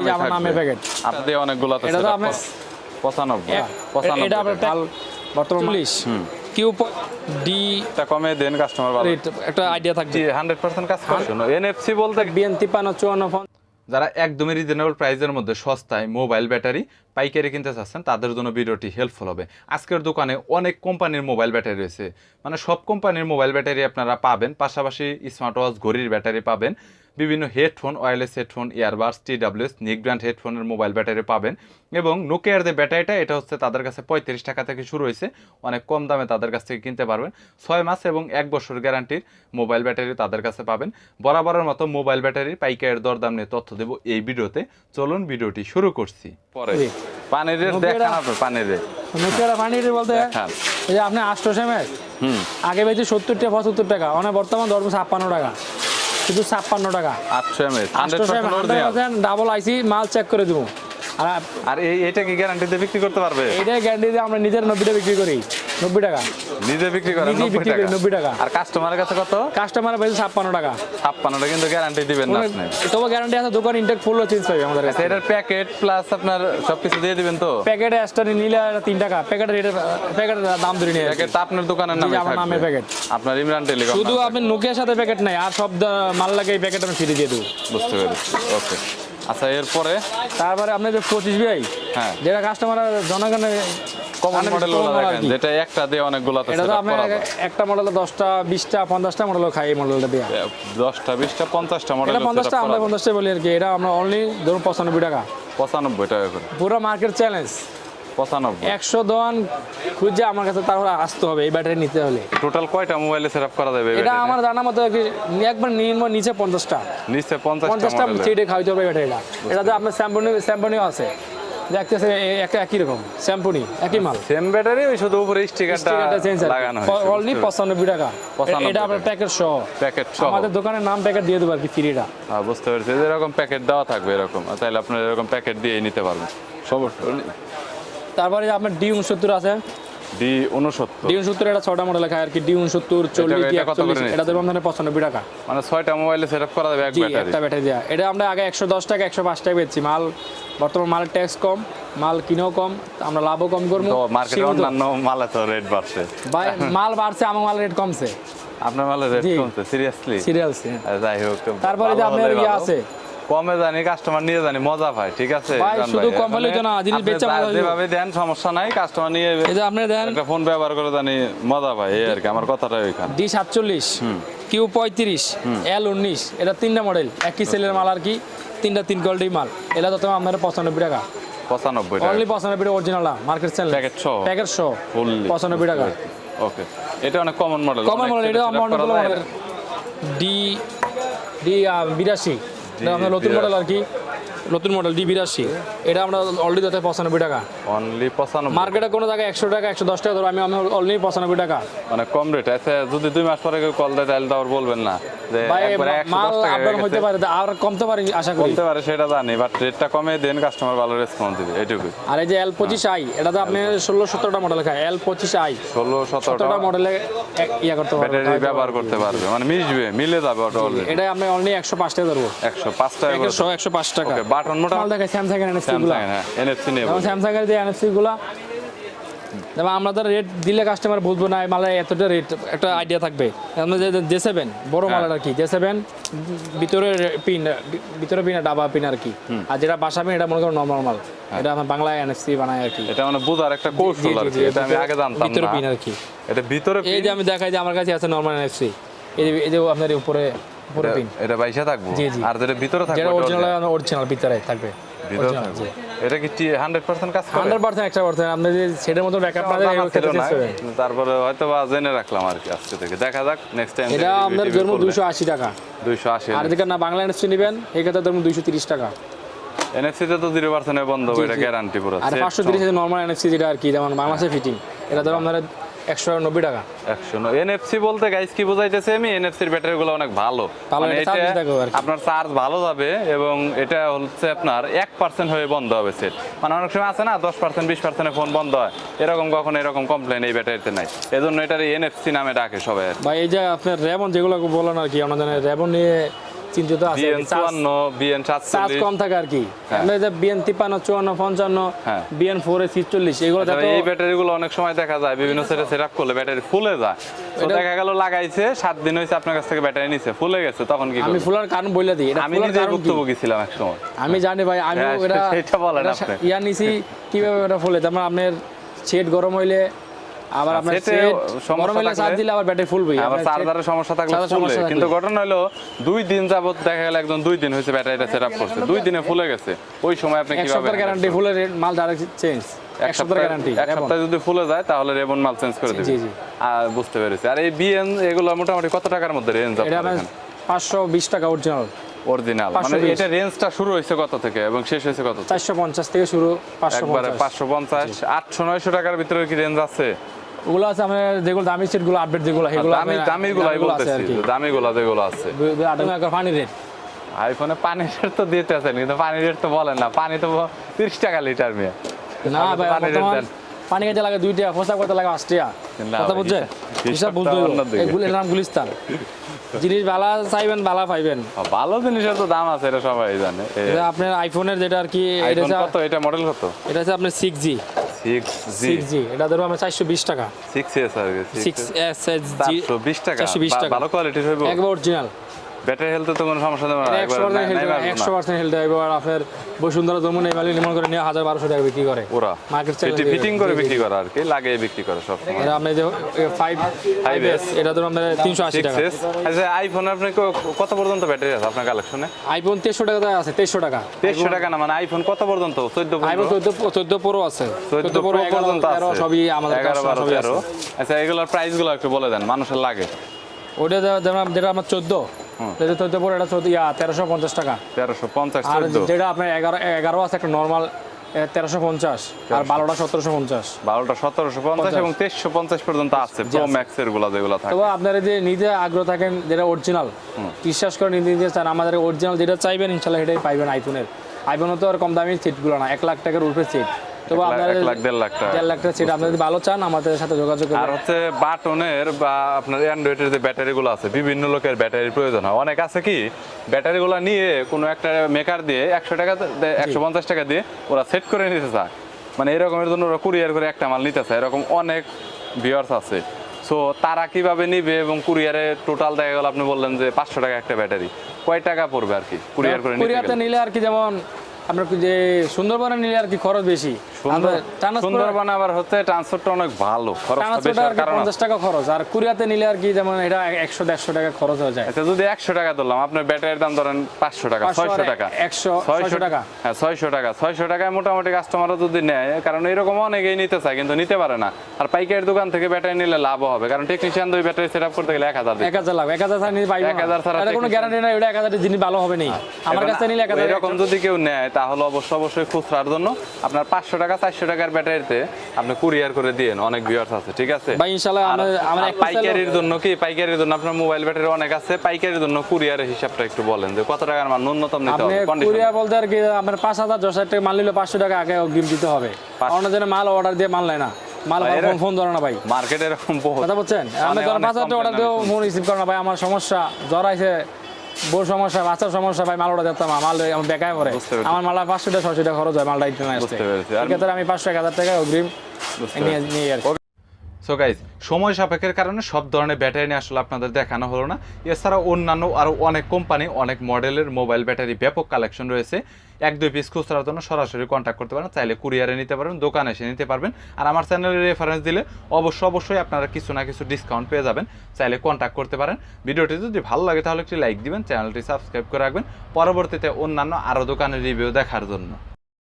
এই আমার নামে প্যাকেট আপনাদের অনেকগুলো আছে এটা তো আপনি 95 এটা আপনার বর্তমান 40 কিউ ডি টা কমে দেন কাস্টমার ভালো একটা আইডিয়া থাকবে 100% কাজ করে শুনো এনএফসি বলতে বিএন 53 54 যারা একদমই রিজনেবল প্রাইসের মধ্যে সস্তায় মোবাইল ব্যাটারি পাইকারি কিনতে চাচ্ছেন তাদের জন্য ভিডিওটি হেল্পফুল হবে। আজকের দোকানে অনেক কোম্পানির মোবাইল ব্যাটারি রয়েছে, মানে সব কোম্পানির মোবাইল ব্যাটারি আপনারা পাবেন, পাশাপাশি স্মার্ট ওয়াচ ঘড়ির ব্যাটারি পাবেন, বিভিন্ন headphone, wireless headphone, earbuds, TWS, নিক ব্র্যান্ড হেডফোনের মোবাইল ব্যাটারি পাবেন। এবং নোকিয়ার যে ব্যাটারিটা এটা হচ্ছে তাদের কাছে 35 টাকা থেকে শুরু হয়েছে, অনেক কম দামে তাদের কাছ থেকে কিনতে পারবেন। 6 মাস এবং 1 বছর গ্যারান্টির মোবাইল ব্যাটারি তাদের কাছে পাবেন। বরাবরের মতো মোবাইল ব্যাটারির পাইকারের দরদাম নিয়ে তথ্য দেব এই ভিডিওতে। চলুন ভিডিওটি শুরু করছি। পরে পানির রেট দেখান, আপনার পানির রেট নোকিয়ার পানির রেট বলতে এই যে আপনি 800 mAh আগে বেচে 70 টাকা 75 টাকা, মানে বর্তমান দর 56 টাকা, শুধু 56 টাকা 800 mAh 100% ডাবল আইসি মাল চেক করে দেবো। আর এটা কি গ্যারান্টি দিয়ে বিক্রি করতে পারবে? এটা গ্যারান্টি দিয়ে আমরা নিজের 90 টাকা বিক্রি করি, 90 টাকা নিজে বিক্রি করেন 90 টাকা। আর কাস্টমারের কাছে কত? কাস্টমারের বেশি 56 টাকা। 56 টাকা কিন্তু গ্যারান্টি দিবেন না আপনি? তবে গ্যারান্টি আছে, দোকান ইনটেক ফুল চেঞ্জ পাবে আমাদের কাছে। এটার প্যাকেট প্লাস আপনার সবকিছু দিয়ে দিবেন তো? প্যাকেটে এক্সট্রা নিলে 3 টাকা, প্যাকেটের দাম ধরে নিয়ে প্যাকেট আপনার দোকানের নামে আমার নামে প্যাকেট, আপনার ইমরান টেলিকম। শুধু আপনি নোকিয়ার সাথে প্যাকেট নাই, আর সব মাল লাগে এই প্যাকেট আমি ফ্রি দিয়ে দেবো। বুঝতে পেরেছি, ওকে। আচ্ছা, এরপরে তারপরে আপনি যে 25 ভাই, হ্যাঁ, যেটা কাস্টমার জনগণের কমন মডেল দেখেন, যেটা একটা দিয়ে অনেকগুলো আছে। এটা তো আপনি একটা মডেলে 10টা 20টা 50টা মডেল খাই, এই মডেলটা দিয়ে 10টা 20টা 50টা মডেল। এটা 50টা আমরা 50টা বলি আর কি। এটা আমরা অনলি ধরুন 95 টাকা, 95 টাকা করে পুরো মার্কেট চ্যালেঞ্জ। 95 100 দোকান খুঁজে আমার কাছে তারপরে আসতে হবে এই ব্যাটারি নিতে হলে। টোটাল কয়টা মোবাইলে সেটআপ করা যাবে? এটা আমার জানা মতো একবার নিম্ন নিচে 50টা, নিচে 50টা সিটে খাইতে হবে ব্যাটারিটা। এটাতে আপনার স্যাম্পনিও আছে, দেখতেছেন একই রকম স্যাম্পনি, একই মাল, সেম ব্যাটারি, ওই শুধু উপরে স্টিকারটা লাগানো হয়েছে। অনলি 95 টাকা। এটা আপনার প্যাকেট সহ, আমাদের দোকানের নাম প্যাকেট দিয়ে দেবো আর কি, ফ্রিটা। হ্যাঁ, বুঝতে পেরেছি। এরকম প্যাকেট দেওয়া থাকবে এরকম, তাহলে আপনার এরকম প্যাকেট দিয়ে নিতে পারবেন সমস্যা। তারপরে আপনার D69 আছে, D69 এটা 6টা মডেল খায় আর কি। D69 40 41, এটা দেবো আমাদের 95 টাকা। মানে 6টা মোবাইলে সেটআপ করা যাবে একটা ব্যাটারি দেয়া। এটা আমরা আগে 110 টাকা 105 টাকা বেচছি মাল, বর্তমান মালের ট্যাক্স কম, মাল কিনেও কম, আমরা লাভও কম করবো। মার্কেটে অন্যান্য মালে তো রেট বাড়ছে, মাল বাড়ছে, আমার মালের রেট কমছে। আপনার মালের রেট কমছে? সিরিয়াসলি? যাই হোক, তারপরে যে আপনার ইয়ে আছে, কমে জানি কাস্টমার নিয়ে জানি মজা পায়, ঠিক আছে? ভাই শুধু কম হলে তো না, জিনিস বেচা মজা যেভাবে দেন সমস্যা নাই, কাস্টমার নিয়ে এই যে আপনি দেন একটা ফোন ব্যবহার করে জানি মজা পায়, এই আর কি আমার কথাটা ওইখানে। D47 Q35 L19, এটা 3টা মডেল, একই সেলের মাল আর কি, 3টা 3 কোয়ালিটির মাল। এটা তো আপনার 95 টাকা, 95 টাকা অনলি 95 টাকা অরিজিনালটা, মার্কেট সেল প্যাকেট সহ 95 টাকা। ওকে, এটা অনেক কমন মডেল। এটা আমার মডেল D82, এটা আপনার নতুন মডেল আর কি, নতুন মডেল D82। এটা আমরা অলরেডি দিতে 95 টাকা, অনলি 95। মার্কেটে কোনো জায়গায় 100 টাকা 110 টাকা ধরো, আমি অলরেডি 95 টাকা, মানে কম রেট আছে। যদি 2 মাস পরে কল দেয় তাহলে তো আর বলবেন না যে একবারে 110 টাকা হতে পারে, আর কমতে পারে আশা করি, কমতে পারে সেটা জানি, বাট রেটটা কমে দেন, কাস্টমার ভালো রেসপন্স দিবে, এইটুকুই। আর এই যে L25i, এটা তো আপনি 16-17টা মডেল খায়, L25i 16-17টা মডেলে ইয়া করতে পারবে, ব্যাটারি ব্যবহার করতে পারবে, মানে মিলে যাবে অটো অলরেডি। এটা আপনি অনলি 105 টাকা ধরবো, 105 টাকা করে, 105 টাকা। ওকে, বাটন মোটা মাল দেখে স্যামসাং এর NFC গুলো, হ্যাঁ NFC নেব, স্যামসাং এর যে NFC গুলো, যেমন আমরা তো রেট দিলে কাস্টমার বুঝবো না এই মালের এতটা রেট, একটা আইডিয়া থাকবে। আমরা যে J7 বড় মালের আর কি, J7 ভিতরে পিন ডাবা পিন আর কি, আর যেটা বাসা পিন এটা মনে করো নরমাল মাল, এটা আমরা বাংলায় NFC বানাই আর কি। এটা মানে বোঝার একটা কৌশল আর কি, এটা আমি আগে জানতাম না। ভিতরে পিন আর কি, এটা ভিতরে পিন। এই যে আমি দেখাই যে আমার কাছে আছে নরমাল NFC, এই যে আপনার উপরে পিন, এটা বাইসা থাকবে, আর যেটা ভিতরে থাকবে যেটা অরিজিনাল ভিতরে থাকবে। এটা কি 100% কাজ করে? 100% 100%। আপনি যে সেটার মতো ব্যাকআপ না দেয় এগুলো খেতে চেষ্টা করেন, তারপরে হয়তো বা জেনে রাখলাম আর কি, আজকে থেকে দেখা যাক নেক্সট টাইম। এটা আপনার ধরুন 280 টাকা, 280। আর যেটা না বাংলা NFC নেবেন এই ক্ষেত্রে ধরুন 230 টাকা। NFC তে তো 0% বন্ধ, এটা গ্যারান্টি পুরো। আর 530 এর নরমাল NFC যেটা আর কি, যেমন বাংলাদেশে ফিটিং, এটা ধরুন আপনারা 190 টাকা। 190 NFC বলতে গাইস কি বোঝাইতেছে আমি, NFC এর ব্যাটারিগুলো অনেক ভালো, মানে এটা আপনার চার্জ ভালো যাবে, এবং এটা হচ্ছে আপনার 1% হয়ে বন্ধ হবে সেট। মানে অনেক সময় আছে না 10% 20% ফোন বন্ধ হয়, এরকম কখনো এরকম কমপ্লেন এই ব্যাটারিতে নাই, এজন্য এটার NFC নামে ডাকে সবাই। ভাই এই যে আপনার র্যাবন যেগুলো বলেন আর কি, আমরা জানি র্যাবন নিয়ে চিন্তিত আছে বিএন 54 বিএন চার্জ 47 কম থাকে আর কি হ্যাঁ। আমরা যে বিএন 53 54 55 হ্যাঁ। বিএন 4 এ 46 এগুলো আচ্ছা, তো এই ব্যাটারিগুলো অনেক সময় দেখা যায় বিভিন্ন সেটআপ করলে ব্যাটারি ফুলে যায়, তো এটা- দেখা গেল লাগাইছে 7 দিন হইছে আপনার কাছ থেকে ব্যাটারি নিছে ফুলে গেছে, তখন কি আমি করবেন? ফুলার কারণ বলে দিই এটা আমি ফুলার নিজে কারণ কি? ভুক্তভোগী ছিলাম এক সময়। আমি জানি ভাই আমি হ্যাঁ, এটা সেটা বলেন এটা আপনি। ইয়া নিছি কিভাবে এটা ফুলে তারপর আপনার সেট গরম হইলে আবার আপনার সেটে সেট সমস্যা গরম হইলে থাকলে- চার্জ দিলে আবার ব্যাটারি ফুলবে আবার চার্জারের সমস্যা থাকলে চার্জারের ফুলে, সমস্যা থাকলে। কিন্তু ঘটনা হলো 2 দিন যাবত দেখা গেল একদম 2 দিন হয়েছে ব্যাটারিটা সেটআপ করছে, 2 দিনে ফুলে গেছে, ওই সময় আপনি এক কিভাবে সপ্তাহের গ্যারান্টি ফুলের মাল ডাইরেক্ট চেঞ্জ এক সপ্তাহের গ্যারান্টি এক সপ্তাহে যদি ফুলে যায় তাহলে রেবন মাল চেঞ্জ করে দিবে। জি, জি। আর বুঝতে পেরেছি। আর এই বিএন এগুলো মোটামুটি কত টাকার মধ্যে রেঞ্জ এটা আপনার আপনার 520 টাকা অরিজিনাল অরিজিনাল? মানে 520 এটা রেঞ্জটা শুরু হয়েছে কত থেকে এবং শেষ হয়েছে কত থেকে? 450 থেকে শুরু একবারে 550 550 800 900 টাকার ভিতরে কি রেঞ্জ আছে? ওগুলো আছে আমাদের যেগুলো দামি সেটগুলো আপডেট যেগুলো সেগুলো দামিগুলাই আছে বলতেছি, আর কি দামিগুলা যেগুলো আছে। 8 টাকা পানি রেট আইফোনে পানির রেট তো দিতে আছেন, কিন্তু পানির রেট তো বলেন না, পানি তো 30 টাকা লিটার মেয়ে। না ভাই পানির rate বর্তমান দেন। পানি খেতে লাগে 2 টাকা ফসা করতে লাগে 8 টাকা না কথা ভাই, বুঝছেন হিসাব- হিসাব বুঝতে হিসাবটা হইব অন্যদিকে। এগুলোর নাম গুলিস্তান জিনিস ভালো চাইবেন ভালো পাইবেন ভালো জিনিসের তো দাম আছে, এটা সবাই জানে। এটা আপনার আইফোনের যেটা আর কি এটা আইফোন হচ্ছে- কত, এটা মডেল কত? এটা হচ্ছে আপনার 6G 6G 6G এটা ধরো আমরা 420 টাকা 6S আর কি 6SG 420 টাকা 420 টাকা। ভালো কোয়ালিটির হইব? একবার অরিজিনাল ব্যাটারি হেলথে তো কোনো সমস্যা দেবে না? এটা একবার 100% হেলথ নাই মারবো না। 100% হেলথ এবার আপনার বসুন্ধরা জমুন এই মালিক নির্মাণ করে নিয়ে 1000-1200 টাকা বিক্রি করে ওরা মার্কেট সেটি ফিটিং করে বিক্রি করে আর কি, লাগিয়ে বিক্রি করে সব সময়। এটা আপনি যে 5S এটা ধরো আমরা 380 টাকা 6S আচ্ছা, আইফোন আপনি কত পর্যন্ত ব্যাটারি আছে আপনার কালেকশনে? আইফোন 2300 টাকা আছে 2300 টাকা 2300 টাকা না, মানে আইফোন কত পর্যন্ত? 14 আইফোন 14 প্রো আছে 14 প্রো পর্যন্ত 13 আছে, সবই আমাদের 11 12 সবই আছে 13। আচ্ছা, এগুলোর প্রাইস গুলো একটু বলে দেন, মানুষের লাগে। ওটা যেটা আমার 14 যেটা 14 প্রো এটা 1350 টাকা 1350 আর 14, যেটা আপনার 11 আছে একটা নরমাল 1350 আর 12টা 1750 12টা 1750 এবং 2350 পর্যন্ত আছে প্রো ম্যাক্স এর গুলা যেগুলো থাকে। তবে আপনারা যে নিজে আগ্রহ থাকেন যেটা অরিজিনাল বিশ্বাস করে নিতে চান আমাদের অরিজিনাল যেটা চাইবেন ইনশাল্লাহ সেটাই পাইবেন আইফোনের। আইফোনও তো আর কম দামি সিটগুলো না 1 লাখ টাকার উপরে সিট, তবে আপনারা 1 লাখ 1.5 লাখ টাকা। 1.5 লাখ টাকার সিট আপনারা যদি ভালো চান আমাদের সাথে যোগাযোগ আর করবেন। হচ্ছে বাটনের বা আপনার অ্যান্ড্রয়েডের যে ব্যাটারিগুলো আছে, বিভিন্ন লোকের ব্যাটারির প্রয়োজন হয়। অনেক আছে কি ব্যাটারিগুলো নিয়ে কোনো একটা মেকার দিয়ে 100 টাকা 150 টাকা দিয়ে ওরা সেট করে নিতে চায়, মানে এরকমের জন্য ওরা কুরিয়ার করে একটা মাল নিতে চায়, এরকম অনেক ভিউয়ার্স আছে। সো তারা কিভাবে নিবে এবং কুরিয়ারে টোটাল দেখা গেল আপনি বললেন যে 500 টাকা একটা ব্যাটারি, কয় টাকা পড়বে আর কি কুরিয়ার করে নিতে কোরিয়াতে গেলে? নিলে আর কি যেমন আপনার যে সুন্দরবনে নিলে আর কি খরচ বেশি সুন্দরবন আবার হচ্ছে ট্রান্সপোর্টটা অনেক ভালো, খরচটা বেশি হওয়ার কারণ আছে। 50 টাকা খরচ, আর কোরিয়াতে নিলে আর কি যেমন এটা 100-150 টাকা খরচ হয়ে যায়। আচ্ছা, যদি 100 টাকা ধরলাম, আপনার ব্যাটারির দাম ধরেন 500 টাকা 600 টাকা 600 টাকা হ্যাঁ 600 টাকা 600 টাকায় মোটামুটি কাস্টমাররা যদি নেয়, কারণ এরকম অনেকেই নিতে চায় কিন্তু নিতে পারে না। আর পাইকারি দোকান থেকে ব্যাটারি নিলে লাভ হবে, কারণ টেকনিশিয়ান দুই ব্যাটারি সেটআপ করতে গেলে 1000 দিবে। 1000 লাখ 1000 ছাড়া নিতে পাইবো 1000 ছাড়া এটা কোনো গ্যারান্টি নাই ওটা 1000 এর জিনিস ভালো হবে না আমার এখন কাছে নিলে 1000 এরকম যদি কেউ নেয় তাহলে অবশ্যই খুচরার জন্য আপনার 500 টাকা 400 টাকার ব্যাটারিতে আপনি কুরিয়ার করে দিয়েন, অনেক ভিউয়ার্স আছে, ঠিক আছে ভাই ইনশাআল্লাহ আমরা আর পাইকারির জন্য কি, পাইকারির জন্য আপনার মোবাইল ব্যাটারি অনেক আছে, পাইকারির জন্য কুরিয়ারের হিসাবটা একটু বলেন যে কত টাকার মাল ন্যূনতম নিতে আপনি হবে কন্ডিশন? কুরিয়ার বলতে আর কি আপনার 5000-10000 টাকা মাল নিলে 500 টাকা আগে অগ্রিম দিতে হবে, অন্য জনের মাল অর্ডার দিয়ে মাল নেয় না, মাল ফোন ধরে না ভাই, মার্কেটে এরকম বহুত কথা বলছেন আপনি ধরেন 5000 টাকা অর্ডার দিয়ে ফোন রিসিভ করে না ভাই, আমার সমস্যা জ্বর আইছে, বড় সমস্যা, বাচ্চার সমস্যা, ভাই মাল অর্ডার দিতাম মাল আমি বেকায় পড়ে বুঝতে পেরেছি। আমার মাল 500 টাকা 600 টাকা খরচ হয় মালটা ইন্টারনেট আসতে, বুঝতে পেরেছি। আর সেক্ষেত্রে আমি 500-1000 টাকা অগ্রিম নিয়ে আর কি। সো গাইস, সময় সাপেক্ষের কারণে সব ধরনের ব্যাটারি নিয়ে আসলে আপনাদের দেখানো হলো না। এছাড়াও অন্যান্য আরও অনেক কোম্পানি অনেক মডেলের মোবাইল ব্যাটারি ব্যাপক কালেকশন রয়েছে। 1-2 পিস খুচরার জন্য সরাসরি কন্ট্যাক্ট করতে পারেন, চাইলে কুরিয়ারে নিতে পারবেন, দোকানে এসে নিতে পারবেন। আর আমার চ্যানেলের রেফারেন্স দিলে অবশ্যই আপনারা কিছু না কিছু ডিসকাউন্ট পেয়ে যাবেন, চাইলে কন্ট্যাক্ট করতে পারেন। ভিডিওটি যদি ভালো লাগে তাহলে একটি লাইক দিবেন, চ্যানেলটি সাবস্ক্রাইব করে রাখবেন পরবর্তীতে অন্যান্য আরও দোকানের রিভিউ দেখার জন্য।